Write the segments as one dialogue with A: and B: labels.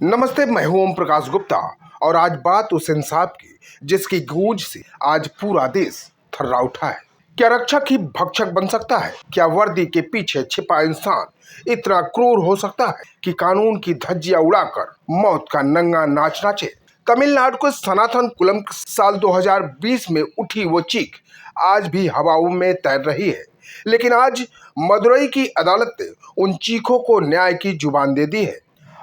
A: नमस्ते, मैं हूं ओम प्रकाश गुप्ता और आज बात उस इंसाफ की जिसकी गूंज से आज पूरा देश थर्रा उठा है। क्या रक्षक ही भक्षक बन सकता है? क्या वर्दी के पीछे छिपा इंसान इतना क्रूर हो सकता है कि कानून की धज्जियां उड़ाकर मौत का नंगा नाच नाचे? तमिलनाडु के सनातन कुलम साल 2020 में उठी वो चीख आज भी हवाओं में तैर रही है, लेकिन आज मदुरई की अदालत ने उन चीखों को न्याय की जुबान दे दी है।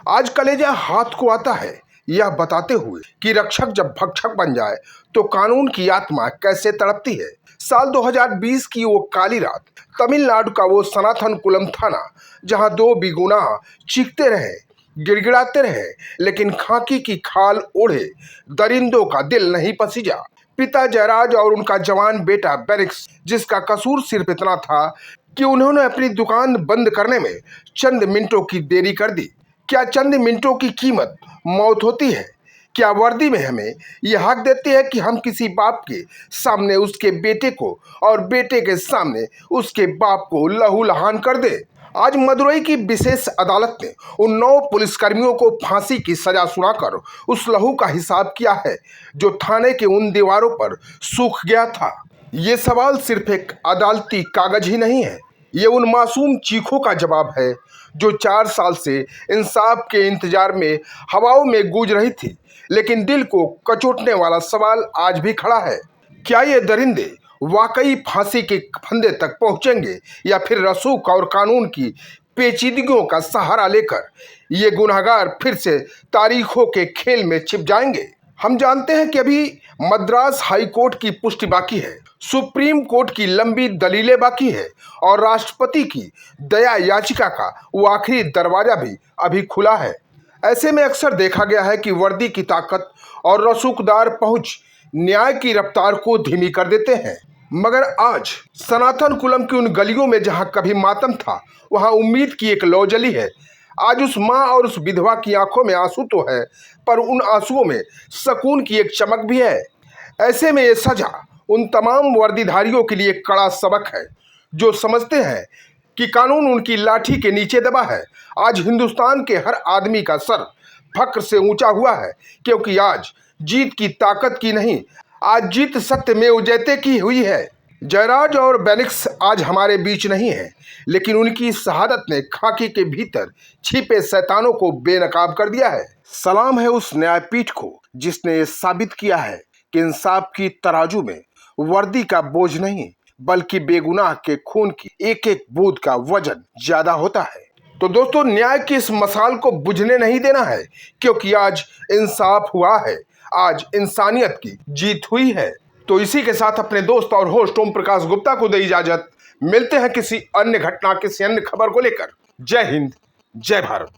A: आज कलेजा हाथ को आता है यह बताते हुए कि रक्षक जब भक्षक बन जाए तो कानून की आत्मा कैसे तड़पती है। साल 2020 की वो काली रात, तमिलनाडु का वो सनातन कुलम थाना, जहां दो बेगुनाह चीखते रहे, गिड़गिड़ाते रहे, लेकिन खाकी की खाल ओढ़े दरिंदों का दिल नहीं पसीजा। पिता जयराज और उनका जवान बेटा बेनिक्स, जिसका कसूर सिर्फ इतना था कि उन्होंने अपनी दुकान बंद करने में चंद मिनटों की देरी कर दी। क्या चंद मिनटों की कीमत मौत होती है? क्या वर्दी में हमें यह हक देती है कि हम किसी बाप के सामने उसके बेटे को और बेटे के सामने उसके बाप को लहू लहान कर दे? आज मदुरई की विशेष अदालत ने उन 9 पुलिसकर्मियों को फांसी की सजा सुनाकर उस लहू का हिसाब किया है जो थाने के उन दीवारों पर सूख गया था। ये सवाल सिर्फ एक अदालती कागज ही नहीं है, ये उन मासूम चीखों का जवाब है जो 4 साल से इंसाफ के इंतजार में हवाओं में गूंज रही थी। लेकिन दिल को कचोटने वाला सवाल आज भी खड़ा है, क्या ये दरिंदे वाकई फांसी के फंदे तक पहुंचेंगे या फिर रसूख और कानून की पेचीदगियों का सहारा लेकर ये गुनहगार फिर से तारीखों के खेल में छिप जाएंगे? हम जानते हैं कि अभी मद्रास हाई कोर्ट की पुष्टि बाकी है, सुप्रीम कोर्ट की लंबी दलीलें बाकी है और राष्ट्रपति की दया याचिका का वो आखिरी दरवाजा भी अभी खुला है। ऐसे में अक्सर देखा गया है कि वर्दी की ताकत और रसूखदार पहुंच न्याय की रफ्तार को धीमी कर देते हैं। मगर आज सनातन कुलम की उन गलियों में जहां कभी मातम था, वहां उम्मीद की एक लौ जली है। आज उस माँ और उस विधवा की आंखों में आंसू तो है, पर उन आंसुओं में सुकून की एक चमक भी है। ऐसे में ये सजा उन तमाम वर्दीधारियों के लिए कड़ा सबक है जो समझते हैं कि कानून उनकी लाठी के नीचे दबा है। आज हिंदुस्तान के हर आदमी का सर फक्र से ऊंचा हुआ है, क्योंकि आज जीत की ताकत की नहीं, आज जीत सत्य में जयते की हुई है। जयराज और बेनिक्स आज हमारे बीच नहीं है, लेकिन उनकी शहादत ने खाकी के भीतर छिपे शैतानों को बेनकाब कर दिया है। सलाम है उस न्यायपीठ को जिसने ये साबित किया है कि इंसाफ की तराजू में वर्दी का बोझ नहीं, बल्कि बेगुनाह के खून की एक एक बूंद का वजन ज्यादा होता है। तो दोस्तों, न्याय की इस मसाल को बुझने नहीं देना है, क्योंकि आज इंसाफ हुआ है, आज इंसानियत की जीत हुई है। तो इसी के साथ अपने दोस्त और होस्ट ओम प्रकाश गुप्ता को दे इजाजत। मिलते हैं किसी अन्य घटना, किसी अन्य खबर को लेकर। जय हिंद, जय भारत।